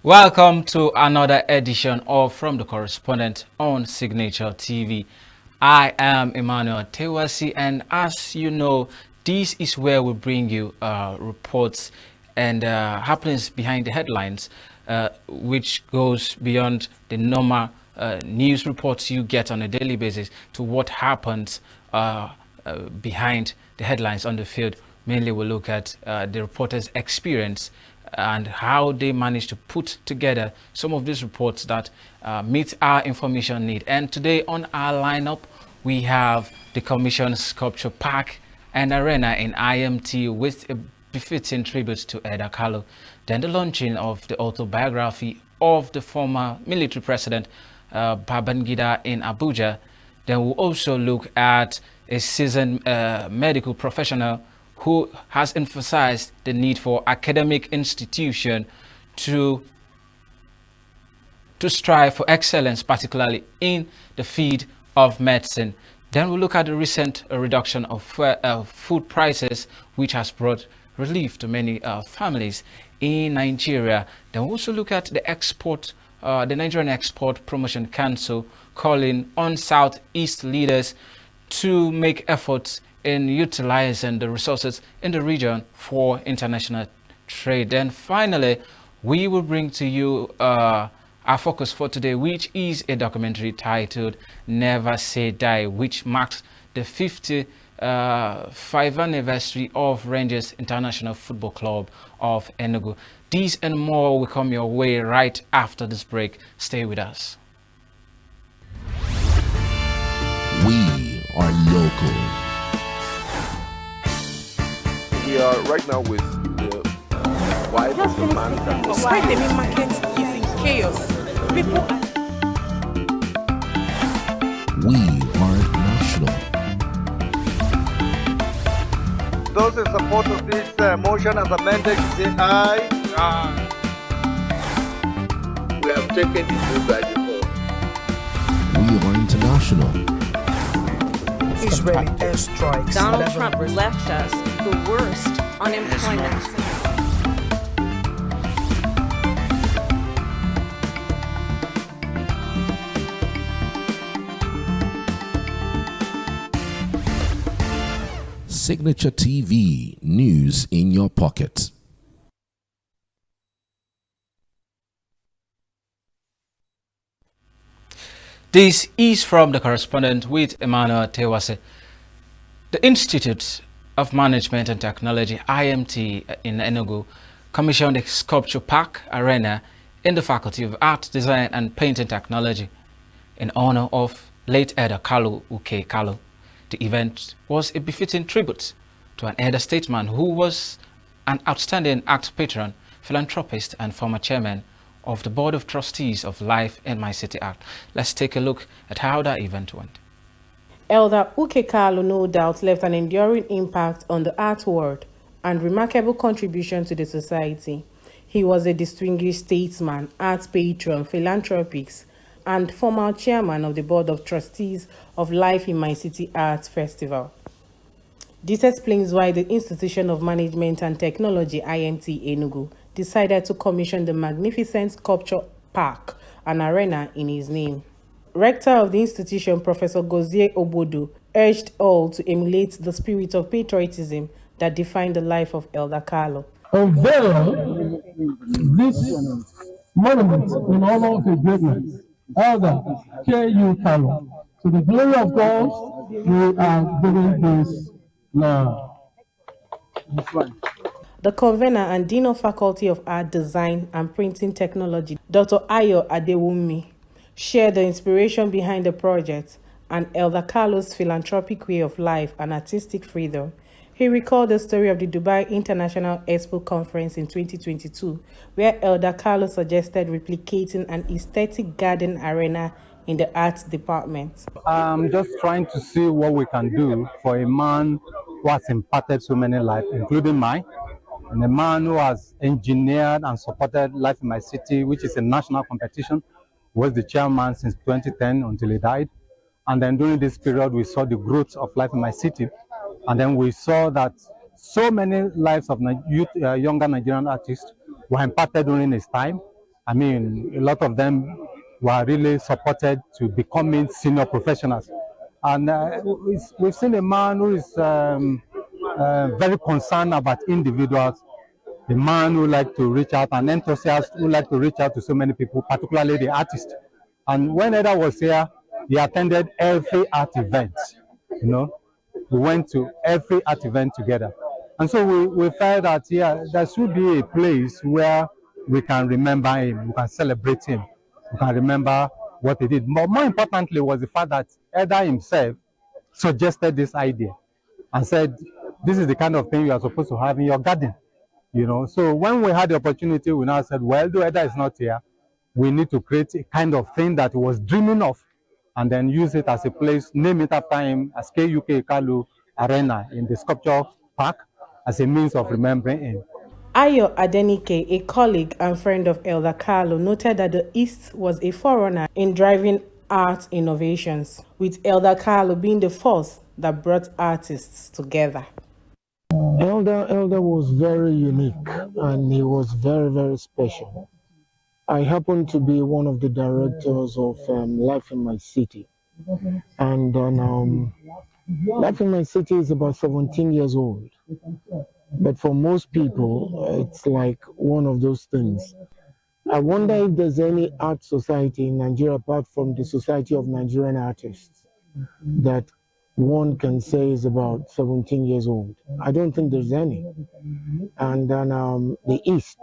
Welcome to another edition of From the Correspondent on Signature TV. I am Emmanuel Tewasi, and as you know, this is where we bring you reports and happenings behind the headlines, which goes beyond the normal news reports you get on a daily basis to what happens behind the headlines on the field. Mainly, we look at the reporter's experience and how they managed to put together some of these reports that meet our information need. And today on our lineup, we have the Commission Sculpture Park and Arena in IMT with a befitting tribute to Eda Kalu. Then the launching of the autobiography of the former military president Babangida in Abuja. Then we'll also look at a seasoned medical professional who has emphasized the need for academic institution to strive for excellence, particularly in the field of medicine. Then we'll look at the recent reduction of food prices, which has brought relief to many families in Nigeria. Then we'll also look at the Nigerian Export Promotion Council calling on Southeast leaders to make efforts in utilizing the resources in the region for international trade. And finally, we will bring to you our focus for today, which is a documentary titled Never Say Die, which marks the 55th anniversary of Rangers International Football Club of Enugu. These and more will come your way right after this break. Stay with us. We are local. We are right now with the wife of the man that was Why the main market is in chaos. People We are national. Those in support of this motion as amended, say aye. we have taken the vote by default. We are international. Israeli airstrikes. Donald Trump left us the worst unemployment. Signature TV, news in your pocket. This is from the Correspondent with Emmanuel Tewase. The Institute of Management and Technology, IMT, in Enugu, commissioned a sculpture park arena in the Faculty of Art, Design and Painting Technology in honor of late Eda Kalu Uke Kalu. The event was a befitting tribute to an elder statesman who was an outstanding art patron, philanthropist and former chairman of the Board of Trustees of Life in My City Art. Let's take a look at how that event went. Elder Uke Kalu no doubt left an enduring impact on the art world and remarkable contribution to the society. He was a distinguished statesman, art patron, philanthropist, and former chairman of the Board of Trustees of Life in My City Art Festival. This explains why the Institution of Management and Technology, IMT Enugu, decided to commission the magnificent sculpture park and arena in his name. Rector of the institution, Professor Gozie Obodo, urged all to emulate the spirit of patriotism that defined the life of Elder Kalu. Unveil this monument in honor of his greatness, Elder K.U. Kalu. To the glory of God, we are doing this now. The convener and Dean of Faculty of Art, Design and Printing Technology, Dr. Ayo Adewumi, shared the inspiration behind the project and Elder Kalu's philanthropic way of life and artistic freedom. He recalled the story of the Dubai International Expo Conference in 2022, where Elder Kalu suggested replicating an aesthetic garden arena in the arts department. I'm just trying to see what we can do for a man who has impacted so many lives, including mine, and a man who has engineered and supported Life in My City, which is a national competition, was the chairman since 2010 until he died. And then during this period, we saw the growth of Life in My City. And then we saw that so many lives of younger Nigerian artists were impacted during his time. I mean, a lot of them were really supported to becoming senior professionals. And we've seen a man who is very concerned about individuals, a man who like to reach out, an enthusiast who like to reach out to so many people, particularly the artists. And when Eda was here, he attended every art event, you know. We went to every art event together. And so we felt that, yeah, there should be a place where we can remember him, we can celebrate him, we can remember what he did. But more importantly was the fact that Eda himself suggested this idea and said, this is the kind of thing you are supposed to have in your garden, you know. So when we had the opportunity, we now said, well, though Eda is not here, we need to create a kind of thing that he was dreaming of and then use it as a place, name it after him as KUK Kalu Arena in the Sculpture Park as a means of remembering him. Ayo Adenike, a colleague and friend of Elder Carlo, noted that the East was a forerunner in driving art innovations, with Elder Carlo being the force that brought artists together. Elder was very unique and he was very, very special. I happen to be one of the directors of Life in My City. And Life in My City is about 17 years old. But for most people, it's like one of those things. I wonder if there's any art society in Nigeria apart from the Society of Nigerian Artists that one can say is about 17 years old. I don't think there's any. And then the East,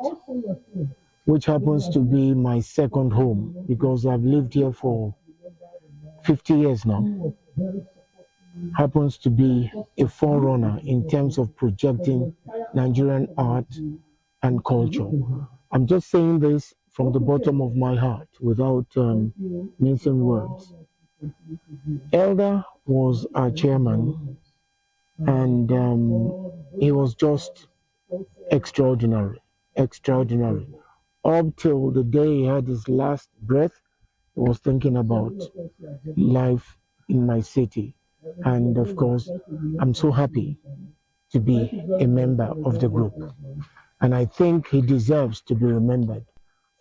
which happens to be my second home because I've lived here for 50 years now, happens to be a forerunner in terms of projecting Nigerian art and culture. I'm just saying this from the bottom of my heart without mincing words. Elder was our chairman and he was just extraordinary. Up till the day he had his last breath, he was thinking about life in my city. And of course, I'm so happy to be a member of the group. And I think he deserves to be remembered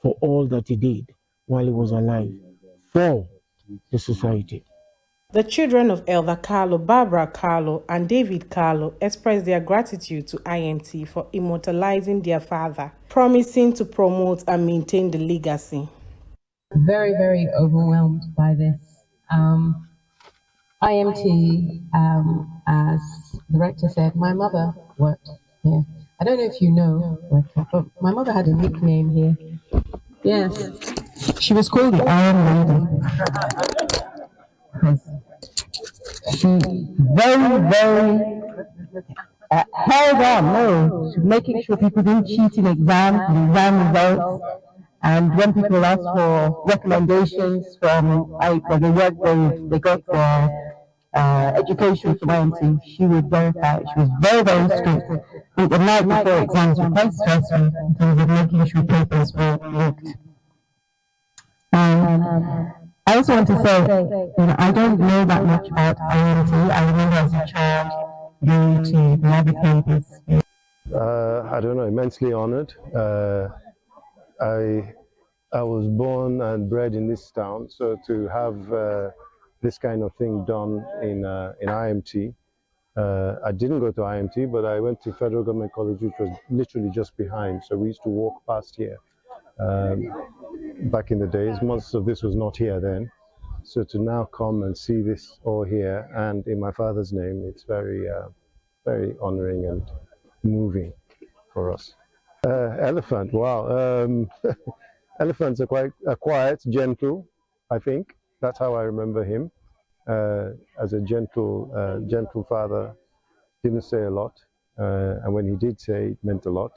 for all that he did while he was alive for the society. The children of Elder Carlo, Barbara Carlo, and David Carlo expressed their gratitude to IMT for immortalizing their father, promising to promote and maintain the legacy. Very, very overwhelmed by this. IMT, as the rector said, my mother worked here. I don't know if you know, but my mother had a nickname here. Yes, she was called the Iron Lady. She very held on, making sure people didn't cheat in exams and exam results. And when people asked for recommendations from the work they got their education from IMT, she would verify it. She was very strict. But the night before exams were quite stressful in terms of making sure papers were leaked. I also want to say, I don't know that much about IMT. I remember as a child going to navigate this. I don't know, immensely honored. I was born and bred in this town, so to have this kind of thing done in IMT. I didn't go to IMT, but I went to Federal Government College, which was literally just behind. So we used to walk past here back in the days. Most of this was not here then. So to now come and see this all here and in my father's name, it's very, very honoring and moving for us. Elephant, wow. Elephants are quite quiet, gentle, I think. That's how I remember him. As a gentle father, didn't say a lot. And when he did say, it meant a lot.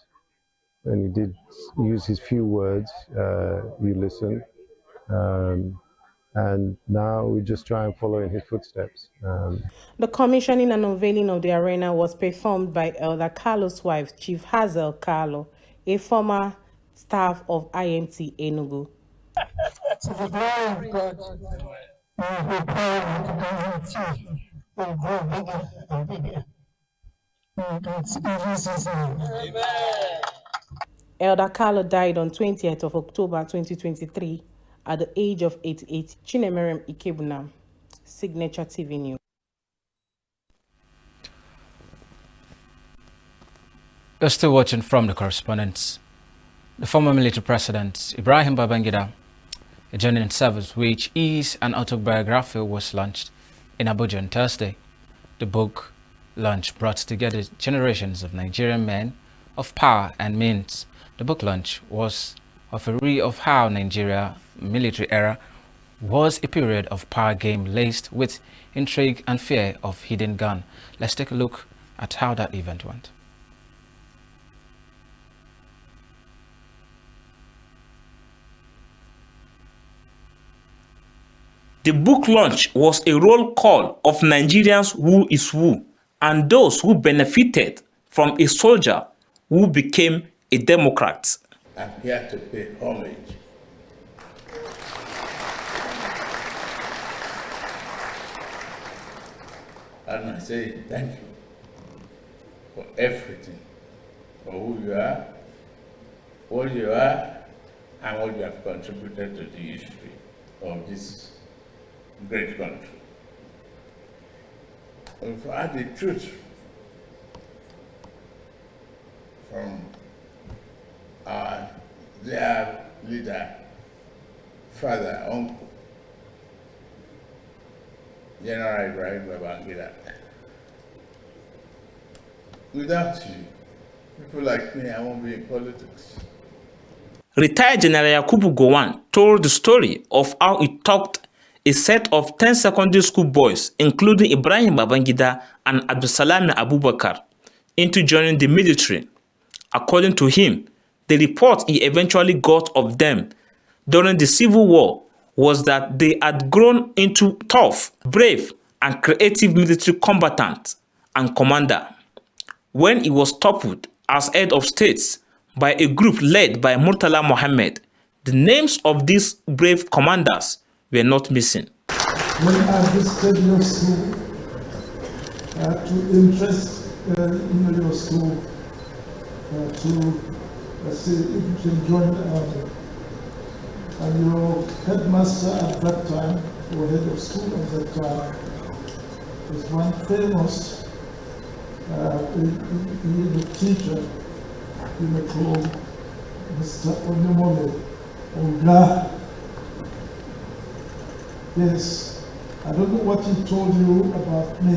When he did use his few words, you listen. And now we just try and follow in his footsteps. The commissioning and unveiling of the arena was performed by Elder Carlo's wife, Chief Hazel Carlo, a former staff of IMT Enugu. To the glory of God, we pray that IMT will grow bigger and bigger. In Jesus' name. Amen. Elder Carlo died on 20th of October 2023 at the age of 88. Chinemerem Ikebuna, Signature TV News. You're still watching from the Correspondents. The former military president, Ibrahim Babangida, a journey in service, which is an autobiography, was launched in Abuja on Thursday. The book launch brought together generations of Nigerian men of power and means. The book launch was of a re of how Nigeria military era was a period of power game laced with intrigue and fear of hidden gun. Let's take a look at how that event went. The book launch was a roll call of Nigerians who is who and those who benefited from a soldier who became a Democrat. I'm here to pay homage and I say thank you for everything, for who you are, what you are, and what you have contributed to the history of this great country. If I had the truth from our dear leader, father, uncle, General Ibrahim Babangida. Without you, people like me, I won't be in politics. Retired General Yakubu Gowon told the story of how he talked a set of 10 secondary school boys, including Ibrahim Babangida and Abdulsalami Abubakar, into joining the military. According to him, the report he eventually got of them during the Civil War was that they had grown into tough, brave, and creative military combatant and commander. When he was toppled as head of states by a group led by Murtala Mohammed, the names of these brave commanders were not missing. When I visited your school, to interest in your school, to see if you can join the army. And your headmaster at that time, or head of school at that time, was one famous teacher in the called Mr. Onyemole Oga. Yes, I don't know what he told you about me,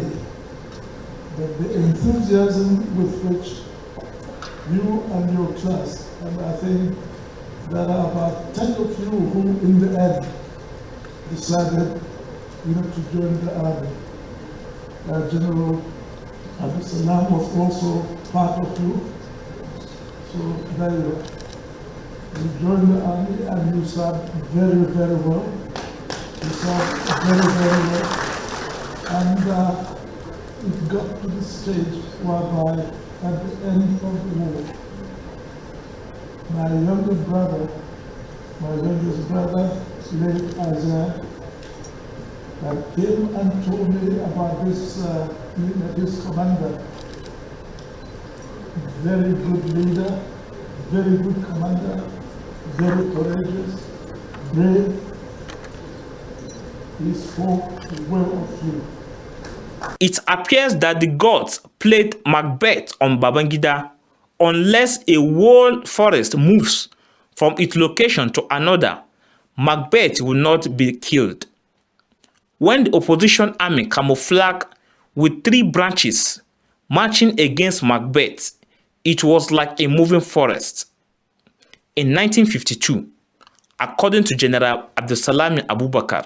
but the enthusiasm with which you and your class, and I think there are about 10 of you who in the end decided to join the army. General Abdulsalam was also part of you. So there you are. You joined the army and you served very, very well. You served very, very well. And it got to the stage whereby at the end of the war, my youngest brother, late Isaiah, came and told me about this commander. Very good leader, very good commander, very courageous, brave. He spoke well of you. It appears that the gods played Macbeth on Babangida. Unless a whole forest moves from its location to another, Macbeth will not be killed. When the opposition army camouflaged with 3 branches marching against Macbeth, it was like a moving forest. In 1952, according to General Abdulsalami Abubakar,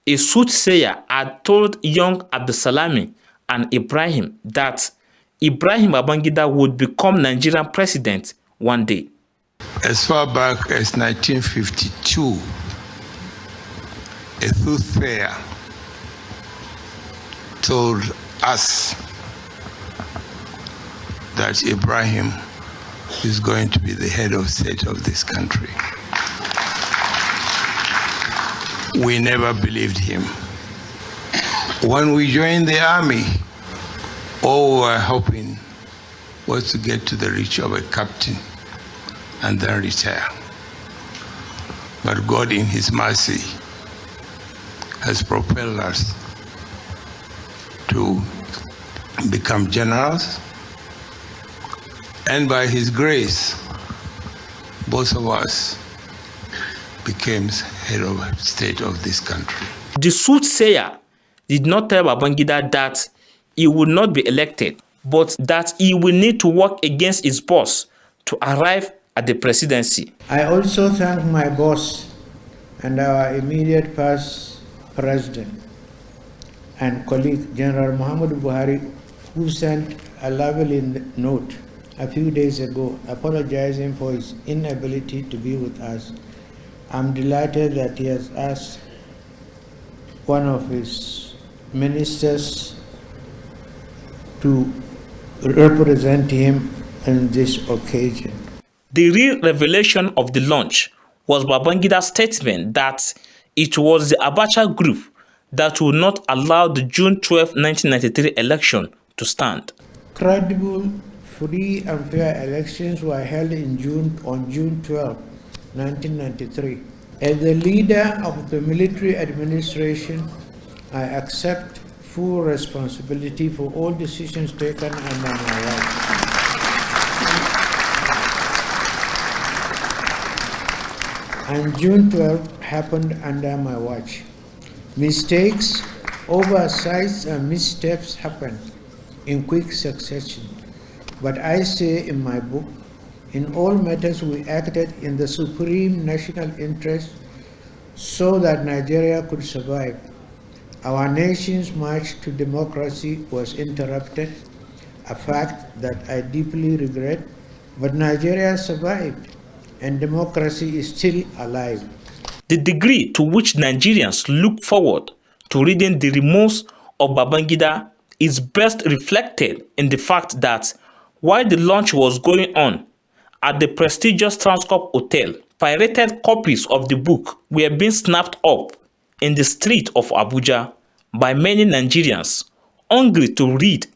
a soothsayer had told young Abdulsalami and Ibrahim that Ibrahim Babangida would become Nigerian president one day. As far back as 1952, a soothsayer told us that Ibrahim is going to be the head of state of this country. We never believed him. When we joined the army, all we were hoping was to get to the reach of a captain and then retire. But God, in His mercy, has propelled us to become generals, and by His grace, both of us became head of state of this country. The soothsayer did not tell Babangida that he would not be elected, but that he will need to work against his boss to arrive at the presidency. I also thank my boss and our immediate past president and colleague, General Muhammadu Buhari, who sent a lovely note a few days ago apologizing for his inability to be with us. I'm delighted that he has asked one of his ministers to represent him on this occasion. The real revelation of the launch was Babangida's statement that it was the Abacha group that would not allow the June 12, 1993 election to stand. Credible, free and fair elections were held on June 12, 1993. As the leader of the military administration, I accept full responsibility for all decisions taken under my watch. And June 12 happened under my watch. Mistakes, oversights, and missteps happened in quick succession. But I say in my book, in all matters we acted in the supreme national interest so that Nigeria could survive. Our nation's march to democracy was interrupted, a fact that I deeply regret, but Nigeria survived and democracy is still alive. The degree to which Nigerians look forward to reading the remorse of Babangida is best reflected in the fact that while the launch was going on at the prestigious Transcorp Hotel, pirated copies of the book were being snapped up in the street of Abuja by many Nigerians hungry to read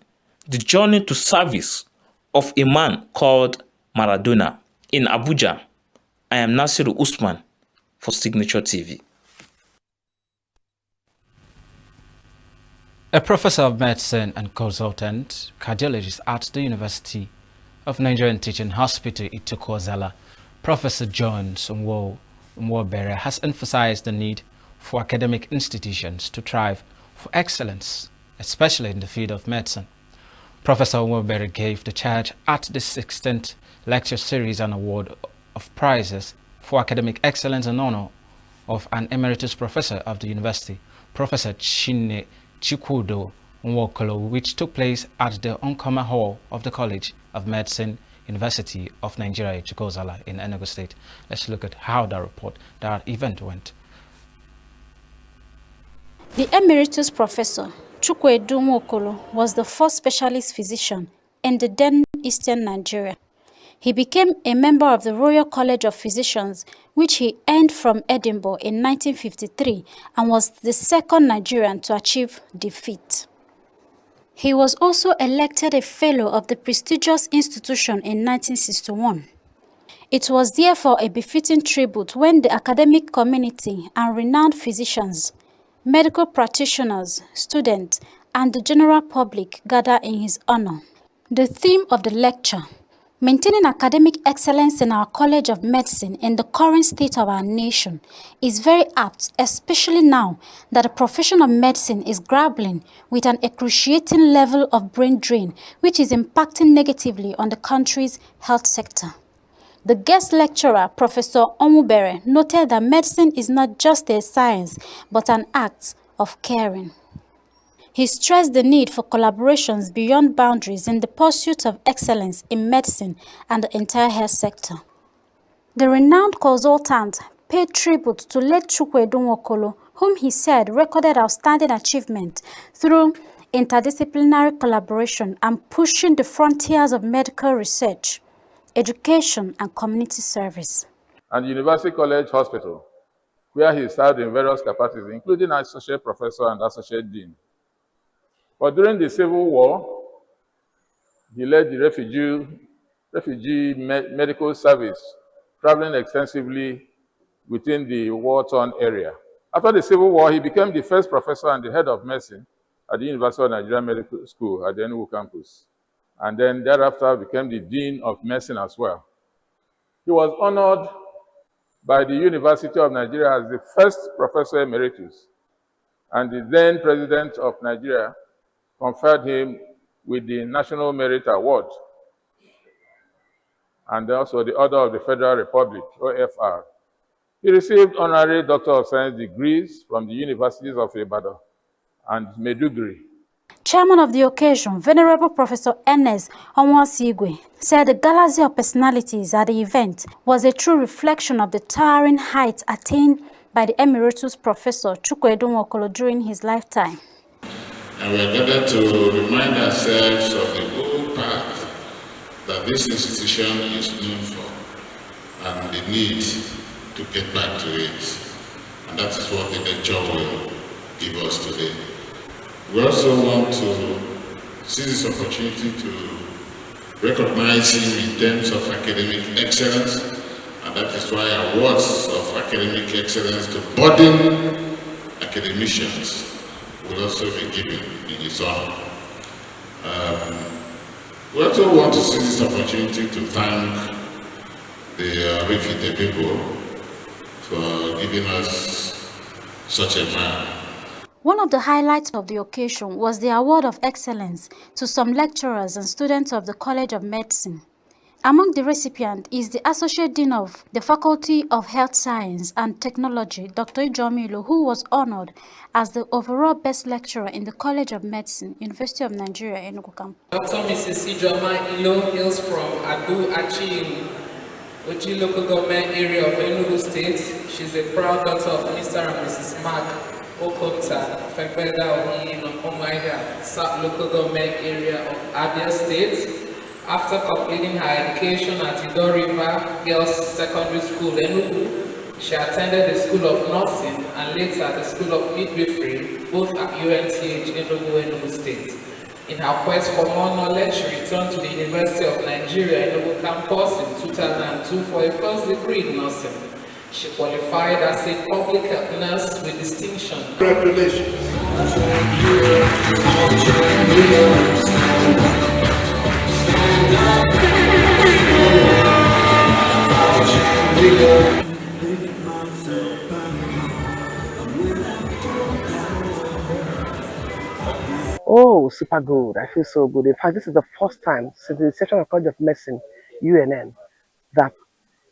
the journey to service of a man called Maradona. In Abuja, I am Nasiru Usman for Signature TV. A professor of medicine and consultant cardiologist at the University of Nigerian Teaching Hospital, Itukozala, Professor John Nwobere has emphasized the need for academic institutions to strive for excellence, especially in the field of medicine. Professor Nwobere gave the charge at the 16th lecture series and award of prizes for academic excellence in honor of an emeritus professor of the university, Professor Chine Chikudo Nwokolo, which took place at the Onkoma Hall of the College of Medicine, University of Nigeria, Itukozala in Enugu State. Let's look at how that event went. The emeritus professor, Chukwedu Nwokolo, was the first specialist physician in the then Eastern Nigeria. He became a member of the Royal College of Physicians, which he earned from Edinburgh in 1953 and was the second Nigerian to achieve the feat. He was also elected a fellow of the prestigious institution in 1961. It was therefore a befitting tribute when the academic community and renowned physicians, medical practitioners, students, and the general public gather in his honor. The theme of the lecture, Maintaining Academic Excellence in Our College of Medicine in the Current State of Our Nation, is very apt, especially now that the profession of medicine is grappling with an excruciating level of brain drain, which is impacting negatively on the country's health sector. The guest lecturer, Professor Nwobere, noted that medicine is not just a science, but an act of caring. He stressed the need for collaborations beyond boundaries in the pursuit of excellence in medicine and the entire health sector. The renowned consultant paid tribute to late Chukwedu Nwokolo, whom he said recorded outstanding achievement through interdisciplinary collaboration and pushing the frontiers of medical research, education, and community service. And University College Hospital, where he served in various capacities, including associate professor and associate dean. But during the Civil War, he led the refugee medical service traveling extensively within the war-torn area. After the Civil War, he became the first professor and the head of medicine at the University of Nigeria Medical School at the Enugu campus, and then thereafter became the Dean of Medicine as well. He was honored by the University of Nigeria as the first Professor Emeritus, and the then President of Nigeria conferred him with the National Merit Award and also the Order of the Federal Republic, OFR. He received honorary Doctor of Science degrees from the universities of Ibadan and Maiduguri. Chairman of the occasion, Venerable Professor Ernest Onwasigwe, said the galaxy of personalities at the event was a true reflection of the towering heights attained by the Emeritus Professor Chukwu Nwokolo during his lifetime. And we are gathered to remind ourselves of the whole path that this institution is known for and the need to get back to it. And that is what the lecture will give us today. We also want to seize this opportunity to recognize him in terms of academic excellence, and that is why awards of academic excellence to budding academicians will also be given in his honor. We also want to seize this opportunity to thank the Rifite people for giving us such a man. One of the highlights of the occasion was the award of excellence to some lecturers and students of the College of Medicine. Among the recipients is the Associate Dean of the Faculty of Health Science and Technology, Dr. Ijomilo, who was honored as the overall best lecturer in the College of Medicine, University of Nigeria, Enugu campus. Dr. Mrs. Ijomilo hails from Adu Achi, Oji local government area of Enugu State. She's a proud daughter of Mr. and Mrs. Mark Okota Fekbeda Ohi Omaiga, South local government area of Abia State. After completing her education at Ido River Girls Secondary School, Enugu, she attended the School of Nursing and later the School of Midwifery, both at UNTH Enugu State. In her quest for more knowledge, she returned to the University of Nigeria Enugu campus in 2002 for a first degree in nursing. She qualified as a public health nurse with distinction. Congratulations. Oh, super good. I feel so good. In fact, this is the first time since the inception of College of Medicine, UNN, that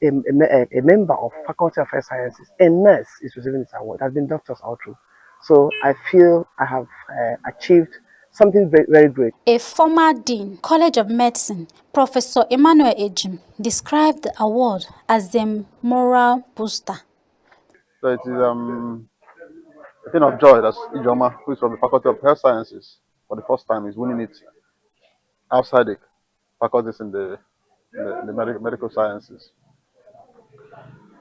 a member of Faculty of Health Sciences, a nurse, is receiving this award. There have been doctors all through. So I feel I have achieved something very, very great. A former dean, College of Medicine, Professor Emmanuel Ejim, described the award as the moral booster. So it is a thing of joy that Ijoma, who is from the Faculty of Health Sciences, for the first time is winning it outside the faculties in the medical sciences.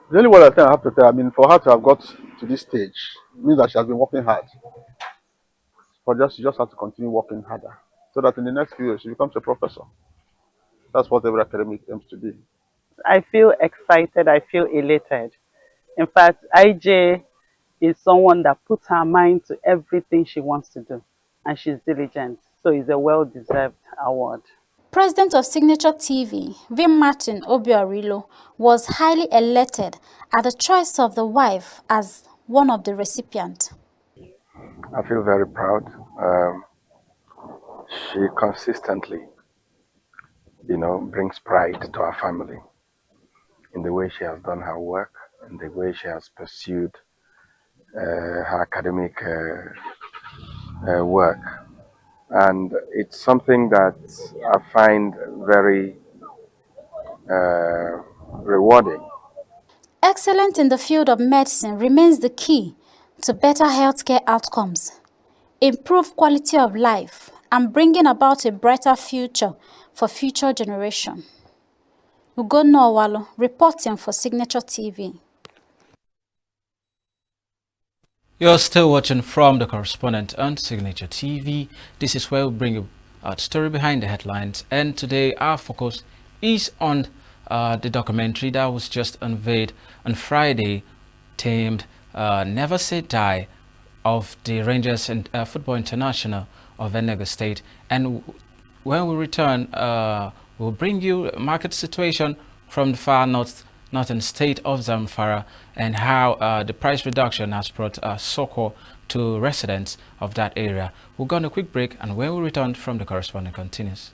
The only word I have to tell, I mean, for her to have got to this stage means that she has been working hard. She just has to continue working harder so that in the next few years she becomes a professor. That's what every academic aims to be. I feel excited, I feel elated. In fact, IJ is someone that puts her mind to everything she wants to do, and she's diligent. So it's a well-deserved award. President of Signature TV, Vim Martin Obiorilo, was highly elated at the choice of the wife as one of the recipients. I feel very proud. She consistently, brings pride to our family in the way she has done her work, in the way she has pursued her academic work. And it's something that I find very rewarding. Excellence in the field of medicine remains the key to better healthcare outcomes, improve quality of life, and bringing about a brighter future for future generations. Ugonna Owalo, reporting for Signature TV. You're still watching from the Correspondent on Signature TV. This is where we bring you our story behind the headlines, and today our focus is on the documentary that was just unveiled on Friday, themed Never Say Die, of the Rangers and Football International of Enugu State. And when we return, we'll bring you a market situation from the far northern state of Zamfara, and how the price reduction has brought succor to residents of that area. We'll go on a quick break, and when we return from the correspondent continues.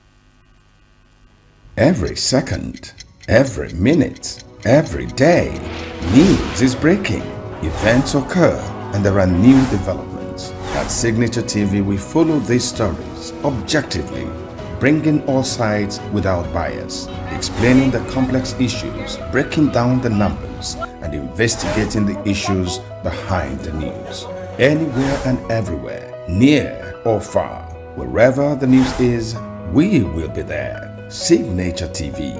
Every second, every minute, every day, news is breaking, events occur, and there are new developments. At Signature TV, we follow these stories objectively, bringing all sides without bias, explaining the complex issues, breaking down the numbers, and investigating the issues behind the news. Anywhere and everywhere, near or far, wherever the news is, we will be there. Signature TV.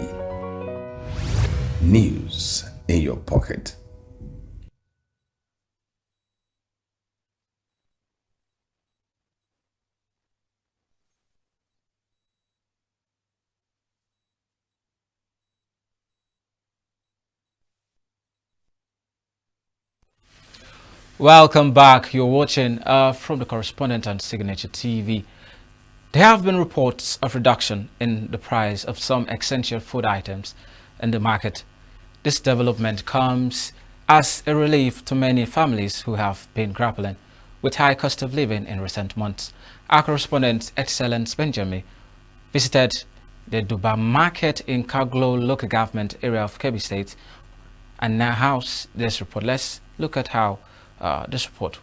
News in your pocket. Welcome back. You're watching from the correspondent on Signature TV. There have been reports of reduction in the price of some essential food items in the market. This development comes as a relief to many families who have been grappling with high cost of living in recent months. Our correspondent, Excellence Benjamin, visited the Dubai market in Kaglo local government area of Kebbi State, and now house this report. Let's look at how this report.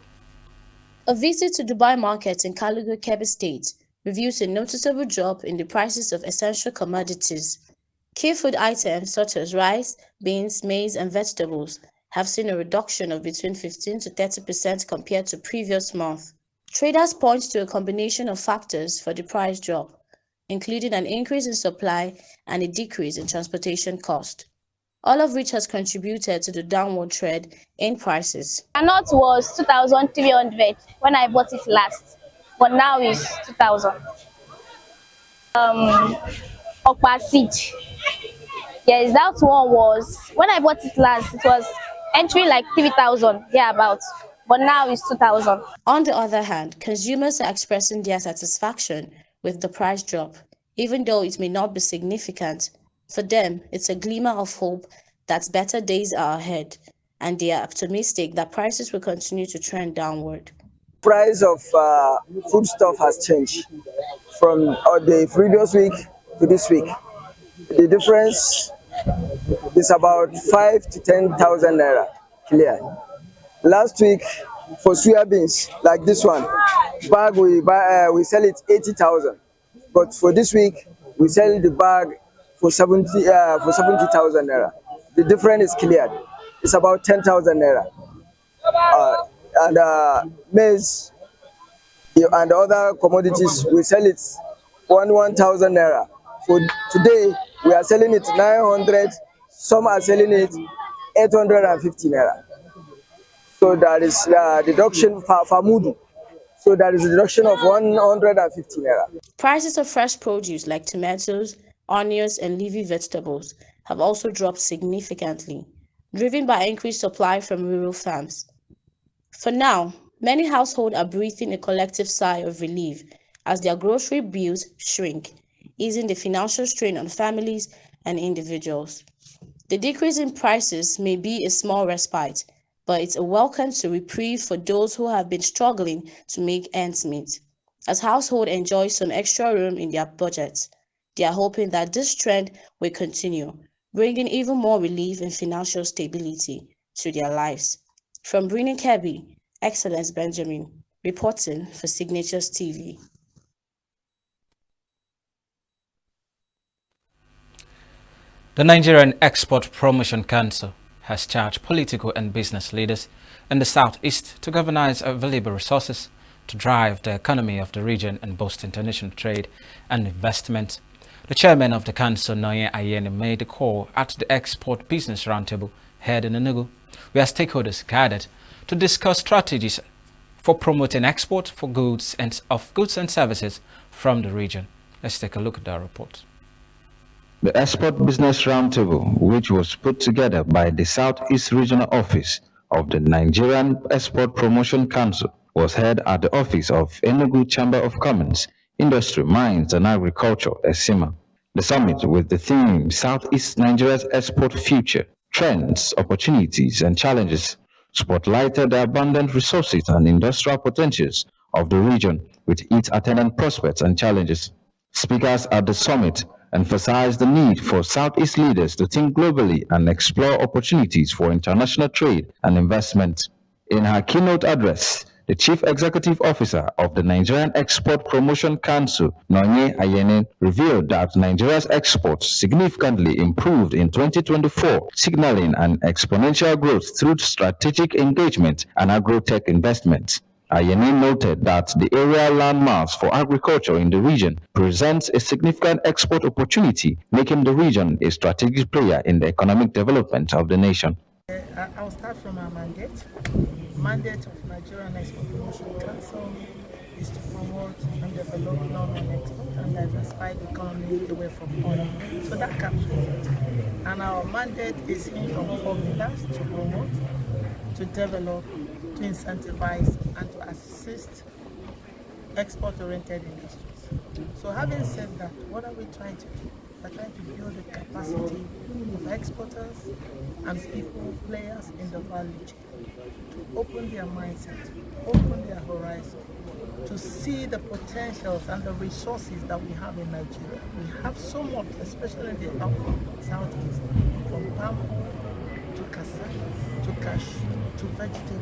A visit to Dubai market in Kalugu, Kebbi State reveals a noticeable drop in the prices of essential commodities. Key food items such as rice, beans, maize, and vegetables have seen a reduction of between 15 to 30% compared to previous month. Traders point to a combination of factors for the price drop, including an increase in supply and a decrease in transportation cost, all of which has contributed to the downward trend in prices. A nut was 2,300 when I bought it last, but now it's 2,000. Okpa seed. Yes, that one was, when I bought it last, it was entry like 3,000, thereabouts, but now it's 2,000. On the other hand, consumers are expressing their satisfaction with the price drop, even though it may not be significant. For them, it's a glimmer of hope that better days are ahead, and they are optimistic that prices will continue to trend downward. Price of foodstuff has changed from the previous week to this week. The difference is about 5,000 to 10,000 naira clear. Last week for soya beans like this one, bag we sell it 80,000, but for this week we sell the bag for 70,000 naira. The difference is cleared. It's about 10,000 naira. And maize and other commodities, we sell it 1,000 naira. For today, we are selling it 900. Some are selling it 850 naira. So that is deduction for mudu. So that is a deduction of 150 naira. Prices of fresh produce like tomatoes, onions, and leafy vegetables have also dropped significantly, driven by increased supply from rural farms. For now, many households are breathing a collective sigh of relief as their grocery bills shrink, easing the financial strain on families and individuals. The decrease in prices may be a small respite, but it's a welcome to reprieve for those who have been struggling to make ends meet. As households enjoy some extra room in their budgets, they are hoping that this trend will continue, bringing even more relief and financial stability to their lives. From Brini Kebbi, Excellence Benjamin, reporting for Signatures TV. The Nigerian Export Promotion Council has charged political and business leaders in the southeast to galvanize available resources to drive the economy of the region and boost international trade and investment. The chairman of the council, Noye Ayene, made the call at the Export Business Roundtable held in Enugu, where stakeholders gathered to discuss strategies for promoting export for goods and services from the region. Let's take a look at that report. The Export Business Roundtable, which was put together by the Southeast Regional Office of the Nigerian Export Promotion Council, was held at the office of Enugu Chamber of Commerce, Industry, Mines and Agriculture, ESIMA. The summit, with the theme Southeast Nigeria's Export Future, Trends, Opportunities and Challenges, spotlighted the abundant resources and industrial potentials of the region with its attendant prospects and challenges. Speakers at the summit emphasized the need for Southeast leaders to think globally and explore opportunities for international trade and investment. In her keynote address, the Chief Executive Officer of the Nigerian Export Promotion Council, Nonye Ayene, revealed that Nigeria's exports significantly improved in 2024, signaling an exponential growth through strategic engagement and agro-tech investments. Ayene noted that the area landmass for agriculture in the region presents a significant export opportunity, making the region a strategic player in the economic development of the nation. I'll start from our mandate. Mandate of Nigerian Export Promotion Council is to promote and develop non-oil export and diversify the economy away from oil. So that captures it. And our mandate is in from 4 pillars: to promote, to develop, to incentivize, and to assist export-oriented industries. So having said that, what are we trying to do? We're trying to build the capacity of exporters and people, players in the value chain, to open their mindset, open their horizon, to see the potentials and the resources that we have in Nigeria. We have so much, especially in the southeast, from palm oil to cassava, to cashew, to vegetable.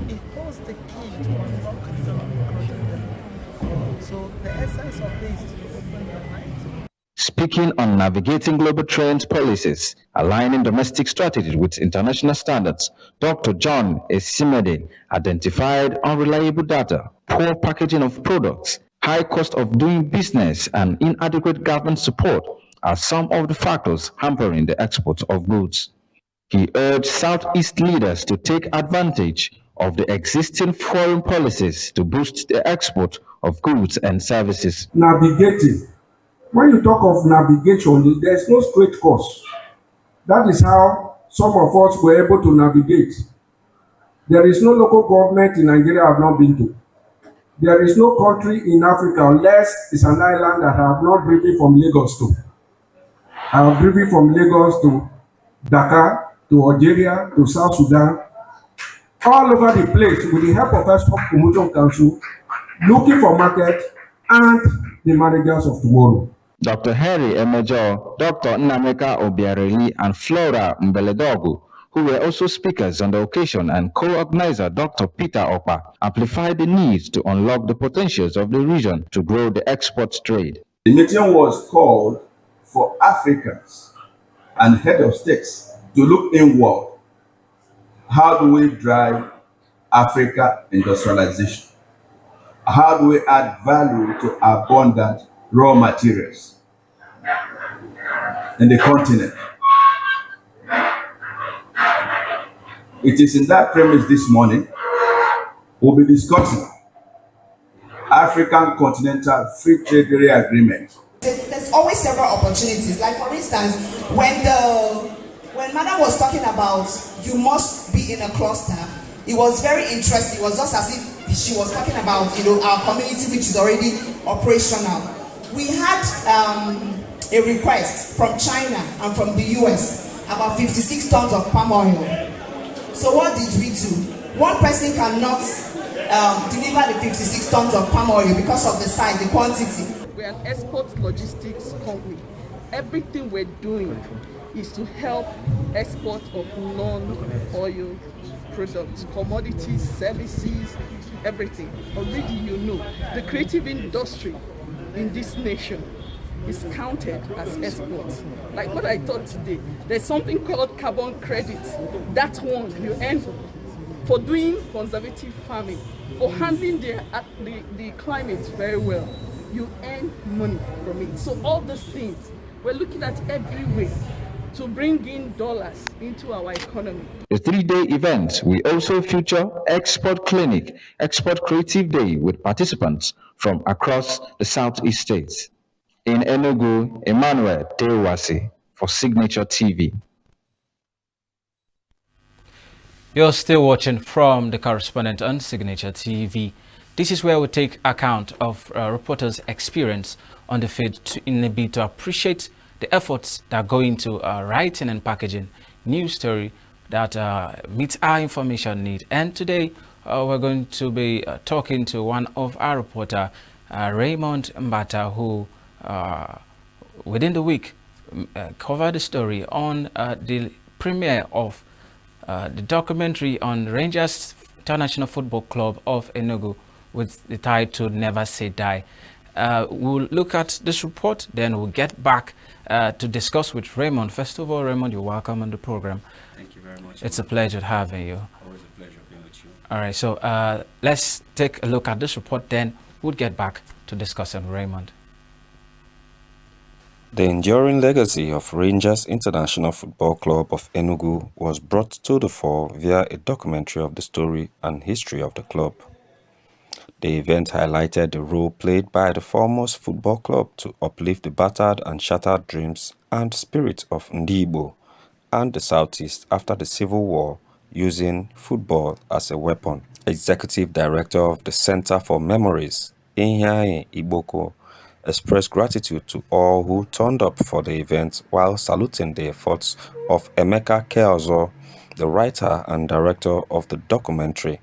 It holds the key to unlock economic growth and development. So the essence of this is to open your mind. Speaking on navigating global trends policies, aligning domestic strategies with international standards, Dr. John Esimede identified unreliable data, poor packaging of products, high cost of doing business, and inadequate government support as some of the factors hampering the export of goods. He urged Southeast leaders to take advantage of the existing foreign policies to boost the export of goods and services. Navigating. When you talk of navigation, there's no straight course. That is how some of us were able to navigate. There is no local government in Nigeria I have not been to. There is no country in Africa, unless it's an island, that I have not driven from Lagos to. I have driven from Lagos to Dakar, to Algeria, to South Sudan, all over the place with the help of Export Promotion Council, looking for market and the managers of tomorrow. Dr. Harry Emejo, Dr. Nnameka Obiareli, and Flora Mbeledogu, who were also speakers on the occasion, and co-organizer Dr. Peter Okpa, amplified the need to unlock the potentials of the region to grow the export trade. The meeting was called for Africans and head of states to look inward. How do we drive Africa industrialization? How do we add value to abundant raw materials in the continent? It is in that premise this morning we'll be discussing African Continental Free Trade Area Agreement. There's always several opportunities. Like for instance, when Madam was talking about you must be in a cluster, it was very interesting. It was just as if she was talking about our community, which is already operational. We had a request from China and from the US about 56 tons of palm oil. So what did we do? One person cannot deliver the 56 tons of palm oil because of the size, the quantity. We're an export logistics company. Everything we're doing is to help export of non-oil products, commodities, services, everything. Already the creative industry in this nation is counted as exports. Like what I taught today, there's something called carbon credits. That one you earn for doing conservative farming, for handling the climate very well. You earn money from it. So all those things, we're looking at every way to bring in dollars into our economy. The 3-day event will also feature Export Clinic, Export Creative Day with participants from across the Southeast states. In Enugu, Emmanuel Tewasi for Signature TV. You're still watching from the Correspondent on Signature TV. This is where we take account of reporters' experience on the field in a bid to appreciate the efforts that go into writing and packaging news story that meets our information need. And today we're going to be talking to one of our reporter, Raymond Mbata, who within the week covered the story on the premiere of the documentary on Rangers International Football Club of Enugu with the title Never Say Die. We'll look at this report, then we'll get back to discuss with Raymond. First of all, Raymond, you're welcome on the program. Thank you very much. It's a pleasure having you. Always a pleasure being with you. All right, so let's take a look at this report, then we'll get back to discussing Raymond. The enduring legacy of Rangers International Football Club of Enugu was brought to the fore via a documentary of the story and history of the club. The event highlighted the role played by the foremost football club to uplift the battered and shattered dreams and spirit of Ndigbo and the Southeast after the Civil War, using football as a weapon. Executive Director of the Center for Memories, Inyae Iboko, expressed gratitude to all who turned up for the event while saluting the efforts of Emeka Keozo, the writer and director of the documentary,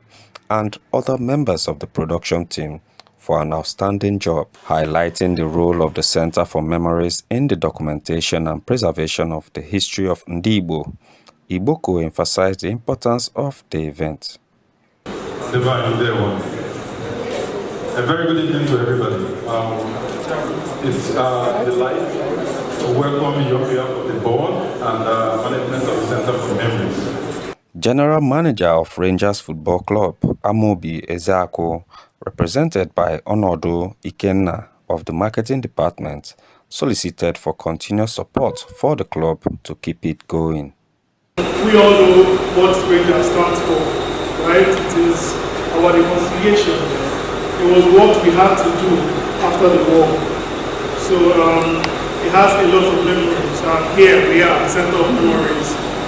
and other members of the production team for an outstanding job. Highlighting the role of the Center for Memories in the documentation and preservation of the history of Ndigbo, Iboko emphasized the importance of the event. A very good evening to everybody. It's a delight to welcome you on behalf of the board and management of the Center for Memories. General Manager of Rangers Football Club, Amobi Ezeako, represented by Onodo Ikenna of the Marketing Department, solicited for continuous support for the club to keep it going. We all know what Rangers stands for, right? It is our reconciliation. It was what we had to do after the war. So it has a lot of memories. And here we are, the Center of Memories,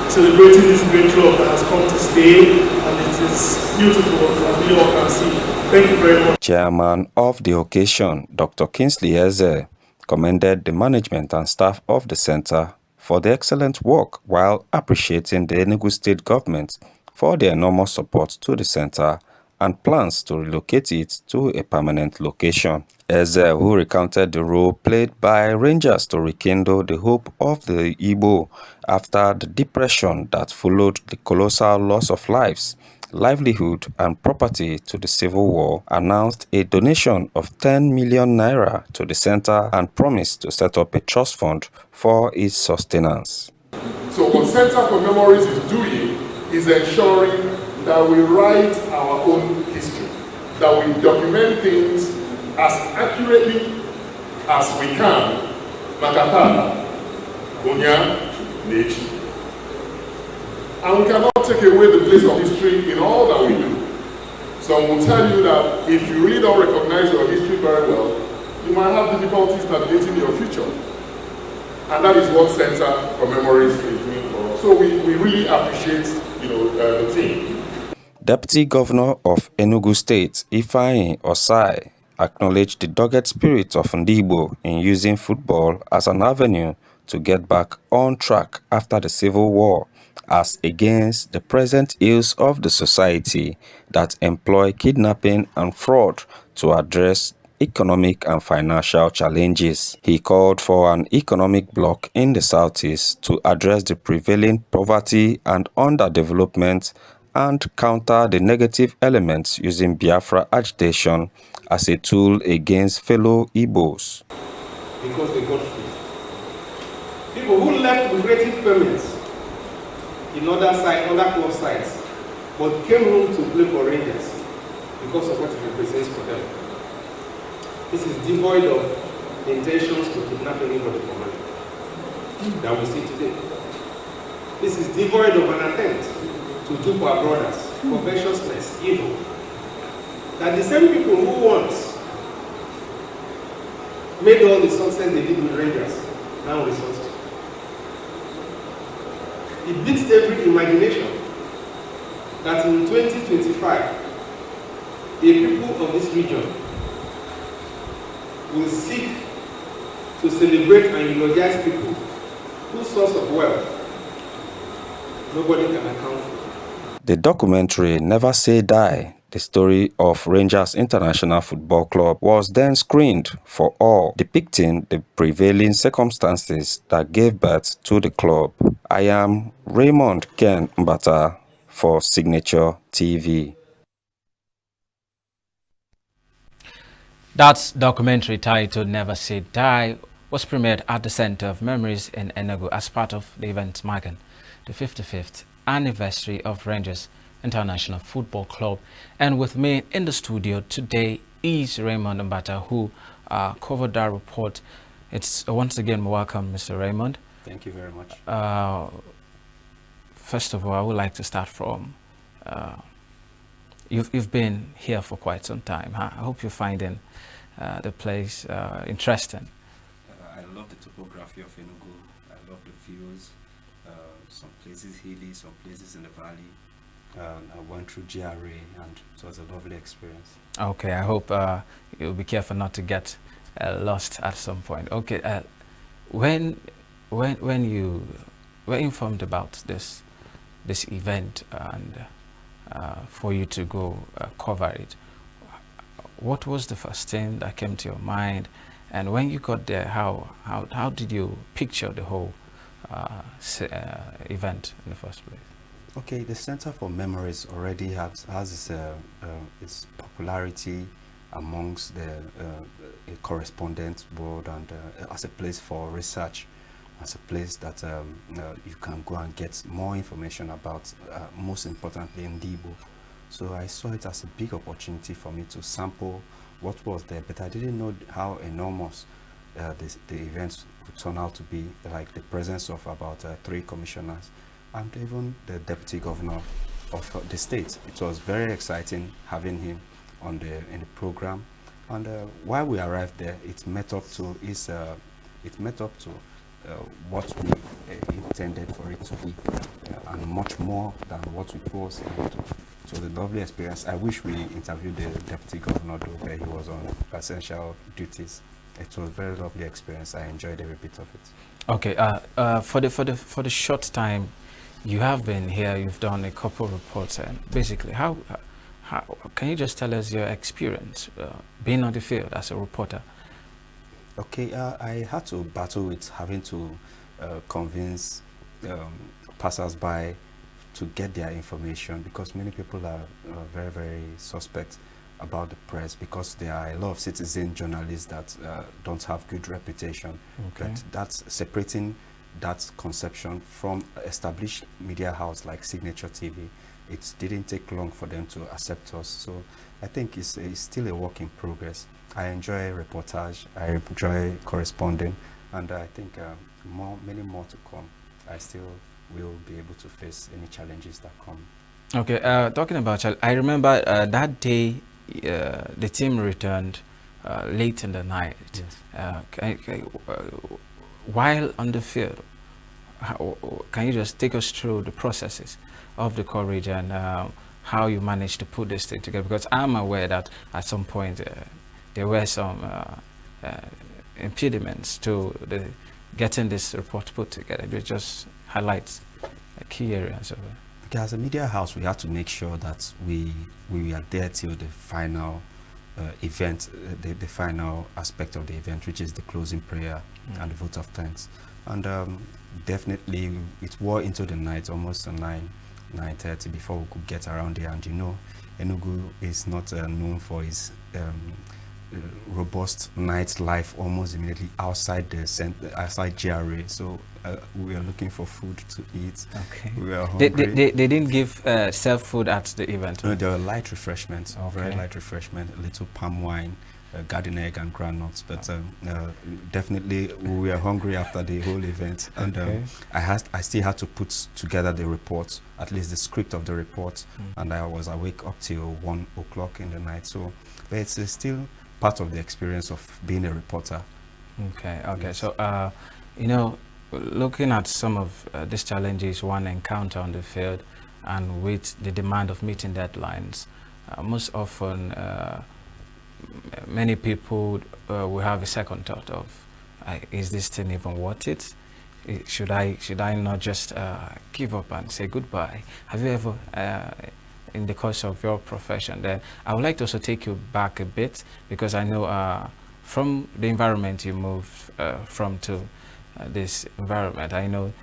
celebrating this great club that has come to stay, and it is beautiful, as we all can see. Thank you very much. Chairman of the occasion, Dr. Kingsley Eze, commended the management and staff of the center for the excellent work while appreciating the Enugu State government for their enormous support to the center and plans to relocate it to a permanent location. Eze, who recounted the role played by Rangers to rekindle the hope of the Igbo after the depression that followed the colossal loss of lives, livelihood and property to the Civil War, announced a donation of 10 million naira to the center and promised to set up a trust fund for its sustenance. So what Center for Memories is doing is ensuring that we write our own history, that we document things as accurately as we can. Makatana, Bunya, Nechi. And we cannot take away the place of history in all that we do. Some will tell you that if you really don't recognize your history very well, you might have difficulties navigating your future. And that is what Center for Memories is doing for us. So we really appreciate the team. Deputy Governor of Enugu State, Ifeanyi Osai, acknowledged the dogged spirit of Ndigbo in using football as an avenue to get back on track after the Civil War, as against the present ills of the society that employ kidnapping and fraud to address economic and financial challenges. He called for an economic bloc in the Southeast to address the prevailing poverty and underdevelopment and counter the negative elements using Biafra agitation as a tool against fellow Igbos. Because they got free. People who left lucrative payments in other club sites, but came home to play for Rangers because of what it represents for them. This is devoid of intentions to kidnap anybody for money that we see today. This is devoid of an attempt to dupe our brothers, covetousness, evil. That the same people who want made all the success they did with Rangers now resort to. It beats every imagination that in 2025, a people of this region will seek to celebrate and eulogize people whose source of wealth nobody can account for. The documentary Never Say Die, the story of Rangers International Football Club, was then screened for all, depicting the prevailing circumstances that gave birth to the club. I am Raymond Ken-Mbata for Signature TV. That documentary titled Never Say Die was premiered at the Center of Memories in Enugu as part of the event marking the 55th anniversary of Rangers International Football Club. And with me in the studio today is Raymond Mbata, who covered that report. It's once again welcome, Mr. Raymond. Thank you very much. First of all, I would like to start from you've been here for quite some time. I hope you're finding the place interesting. I love the topography of Enugu. I love the views. Some places hilly, some places in the valley. I went through GRA and it was a lovely experience. Okay, I hope you'll be careful not to get lost at some point. Okay, when you were informed about this event and for you to go cover it, what was the first thing that came to your mind? And when you got there, how did you picture the whole event in the first place? Okay, the Center for Memories already has its popularity amongst the correspondence board and as a place for research, as a place that you can go and get more information about, most importantly in Igbo. So I saw it as a big opportunity for me to sample what was there, but I didn't know how enormous the events would turn out to be, like the presence of about 3 commissioners and even the deputy governor of the state. It was very exciting having him in the program. And while we arrived there, it met up to what we intended for it to be, and much more than what it was. And it was a lovely experience. I wish we interviewed the deputy governor, though, where he was on essential duties. It was a very lovely experience. I enjoyed every bit of it. Okay, for the short time you have been here, you've done a couple of reports, and basically, how can you just tell us your experience being on the field as a reporter? Okay, I had to battle with having to convince passers-by to get their information, because many people are very, very suspect about the press, because there are a lot of citizen journalists that don't have good reputation. Okay. But that's separating that conception from established media house like Signature TV. It didn't take long for them to accept us. So I think it's still a work in progress. I enjoy reportage, I enjoy corresponding, and I think many more to come. I still will be able to face any challenges that come. Okay, talking about, I remember that day the team returned late in the night. Yes. While on the field, can you just take us through the processes of the coverage and how you managed to put this thing together? Because I'm aware that at some point there were some impediments to getting this report put together. It just highlights key areas of it. Okay, as a media house, we have to make sure that we are there till the final event, the final aspect of the event, which is the closing prayer and the vote of thanks. And definitely it wore into the night, almost 9:30 before we could get around there. And you know, Enugu is not known for its robust nightlife almost immediately outside the outside GRA. So we are looking for food to eat. Okay. We are hungry. They didn't give serve food at the event. No, there were light refreshments, okay. Very light refreshment, a little palm wine, garden egg and granules. But definitely we were hungry after the whole event. And okay. I still had to put together the report, at least the script of the report, and I was awake up till 1 o'clock in the night. So, but it's still part of the experience of being a reporter. Okay, okay. Yes. So, you know, looking at some of these challenges one encounter on the field and with the demand of meeting deadlines, most often many people will have a second thought of, is this thing even worth it? Should I not just give up and say goodbye? Have you ever, in the course of your profession, then I would like to also take you back a bit, because I know from the environment you moved from to this environment, I know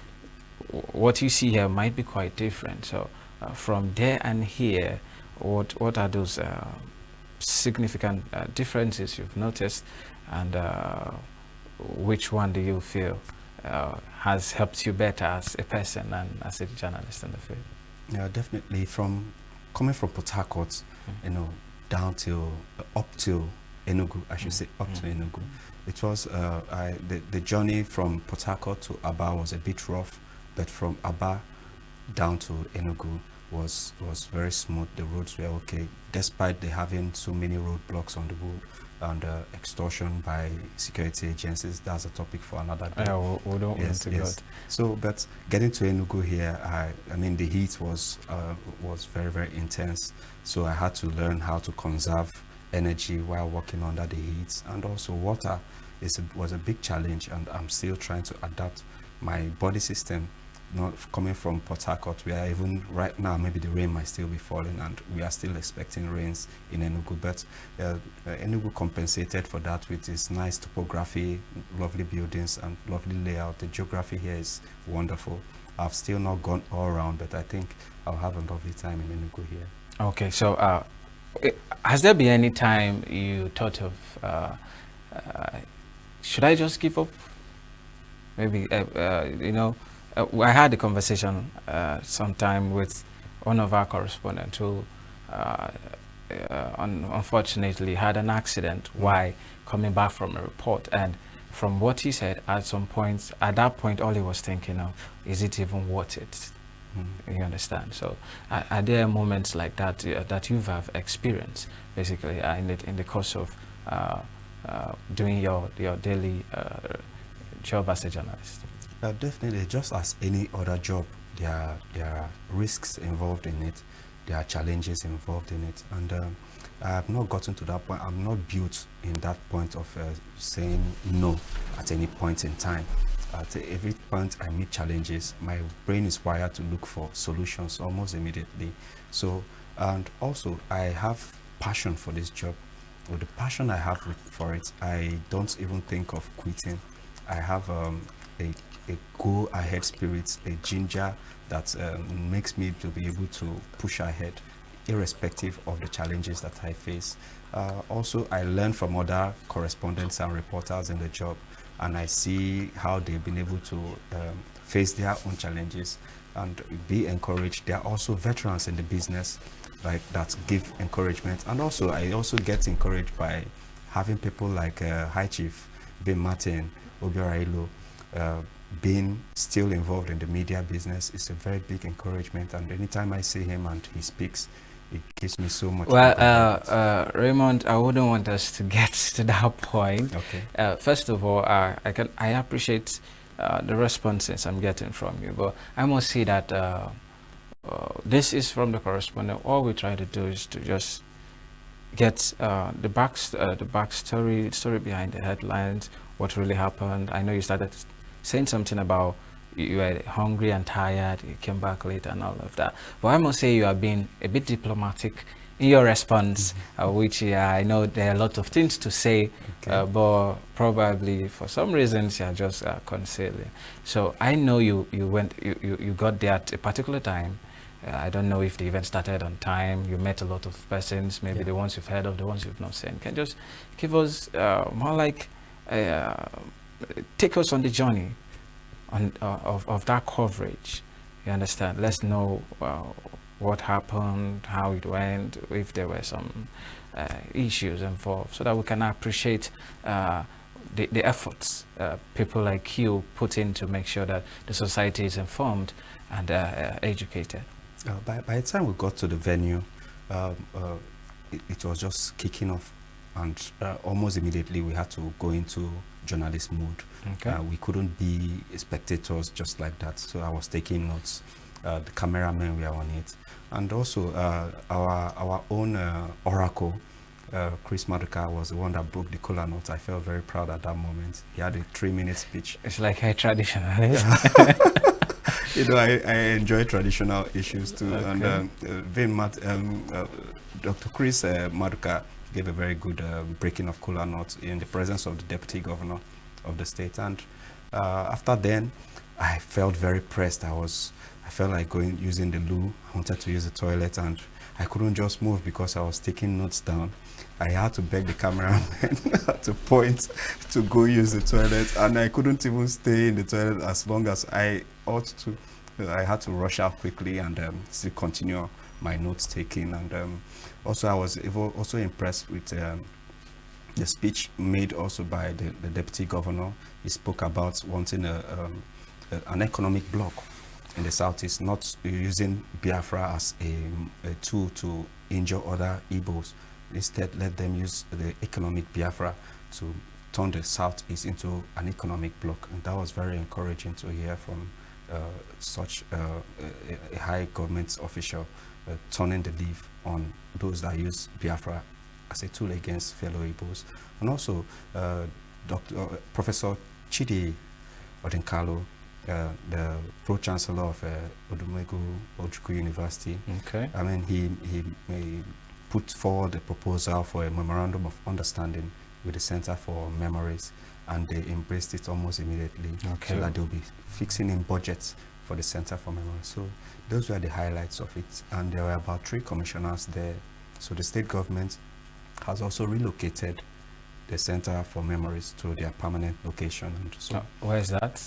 what you see here might be quite different. So from there and here, what are those significant differences you've noticed, and which one do you feel has helped you better as a person and as a journalist in the field? Yeah, definitely. From coming from Port Harcourt, you know, down till up till Enugu, I should say up to Enugu. It was the journey from Port Harcourt to Aba was a bit rough, but from Aba down to Enugu was very smooth. The roads were okay, despite they having so many roadblocks on the road and extortion by security agencies. That's a topic for another day. Yeah, we don't want to go. So, but getting to Enugu here, I mean, the heat was very, very intense. So I had to learn how to conserve energy while working under the heat, and also water was a big challenge, and I'm still trying to adapt my body system. Not coming from Port Harcourt, we are even right now, maybe the rain might still be falling, and we are still expecting rains in Enugu, but Enugu compensated for that with its nice topography, lovely buildings and lovely layout. The geography here is wonderful. I've still not gone all around, but I think I'll have a lovely time in Enugu here. Okay, so has there been any time you thought of, should I just give up? Maybe, you know, I had a conversation sometime with one of our correspondents who unfortunately had an accident while coming back from a report, and from what he said, at that point all he was thinking of, is it even worth it? You understand? So are there moments like that that you've have experienced basically in the course of doing your daily job as a journalist? Definitely, just as any other job, there are risks involved in it, there are challenges involved in it, and I have not gotten to that point. I'm not built in that point of saying no at any point in time. At every point I meet challenges, my brain is wired to look for solutions almost immediately. So, and also I have passion for this job. With the passion I have for it, I don't even think of quitting. I have a go ahead spirit, a ginger that makes me to be able to push ahead irrespective of the challenges that I face. Also, I learn from other correspondents and reporters in the job, and I see how they've been able to face their own challenges and be encouraged. There are also veterans in the business that give encouragement, and also I also get encouraged by having people like High Chief Vin Martin, Obiora being still involved in the media business is a very big encouragement, and anytime I see him and he speaks, it gives me so much. Well, Raymond, I wouldn't want us to get to that point. Okay. First of all, I appreciate the responses I'm getting from you, but I must say that this is from the correspondent. All we try to do is to just get the story behind the headlines, what really happened. I know you started saying something about you were hungry and tired, you came back late and all of that. But I must say you are being a bit diplomatic in your response, which I know there are a lot of things to say, but probably for some reasons you are just concealing. So I know you got there at a particular time. I don't know if the event started on time. You met a lot of persons, maybe the ones you've heard of, the ones you've not seen. Can you just give us more like take us on the journey of that coverage? You understand? Let's know what happened, how it went, if there were some issues involved, so that we can appreciate the efforts people like you put in to make sure that the society is informed and educated. By the time we got to the venue, it was just kicking off. and almost immediately we had to go into journalist mode. Okay. We couldn't be spectators just like that, so I was taking notes. The cameramen were on it, and also our own oracle, Chris Maduka, was the one that broke the kola nut. I felt very proud at that moment. He had a 3-minute speech. It's like a traditionalist. You know, I enjoy traditional issues too. Okay. And Dr. Chris Maduka gave a very good breaking of kola nut in the presence of the deputy governor of the state. And after then, I felt very pressed. I felt like using the loo. I wanted to use the toilet, and I couldn't just move because I was taking notes down. I had to beg the cameraman to point to go use the toilet, and I couldn't even stay in the toilet as long as I ought to. I had to rush out quickly and still continue my notes taking. And also I was also impressed with the speech made also by the deputy governor. He spoke about wanting an economic bloc in the southeast, not using Biafra as a tool to injure other Igbos. Instead, let them use the economic Biafra to turn the southeast into an economic bloc. And that was very encouraging to hear from such a high government official turning the leaf on those that use Biafra as a tool against fellow Igbos. And also Professor Chidi Odinkalo, the Pro-Chancellor of Odumegu Ojukwu University. Okay. I mean, he put forward a proposal for a memorandum of understanding with the Center for Memories, and they embraced it almost immediately. Okay. So that they'll be fixing in budgets for the Center for Memories. So those were the highlights of it, and there were about 3 commissioners there. So the state government has also relocated the Center for Memories to their permanent location. And so where is that?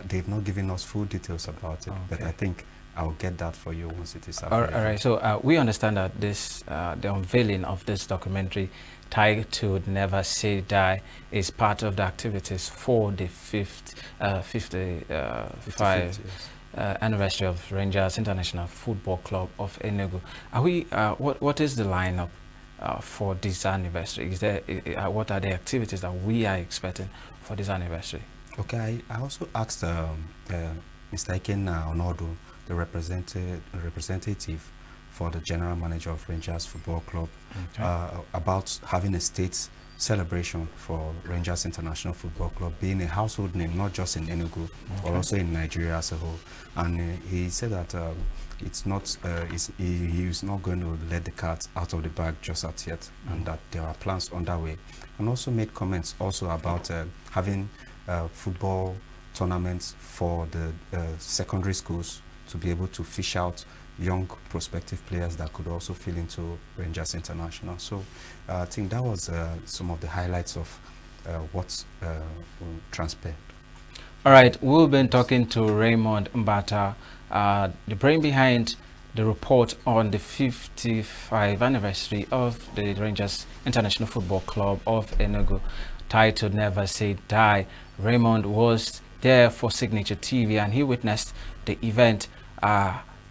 They've not given us full details about it, but I think I'll get that for you once it is All available. right. So we understand that this, the unveiling of this documentary titled "Never Say Die" is part of the activities for the 55th anniversary of Rangers International Football Club of Enugu. Are we? What is the lineup for this anniversary? Is there? What are the activities that we are expecting for this anniversary? Okay, I also asked Mr. Ikenna Onodo, the representative for the general manager of Rangers Football Club, about having a state celebration for Rangers International Football Club, being a household name, not just in Enugu, but also in Nigeria as a whole. And he said that it's not, he is not going to let the cat out of the bag just as yet, and that there are plans underway. And also made comments also about having football tournaments for the secondary schools to be able to fish out young prospective players that could also fill into Rangers International. So I think that was some of the highlights of what transpired. All right, we've been talking to Raymond Mbata, the brain behind the report on the 55th anniversary of the Rangers International Football Club of Enugu, titled "Never Say Die." Raymond was there for Signature TV, and he witnessed the event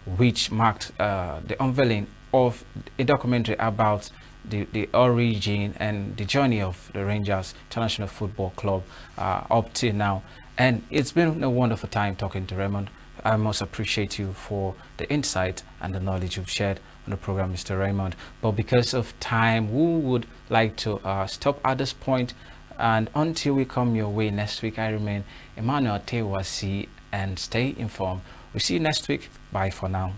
which marked the unveiling of a documentary about the origin and the journey of the Rangers International Football Club up to now. And it's been a wonderful time talking to Raymond. I must appreciate you for the insight and the knowledge you've shared on the program, Mr. Raymond. But because of time, we would like to stop at this point. And until we come your way next week, I remain Emmanuel Tewasi, and stay informed. We'll see you next week. Bye for now.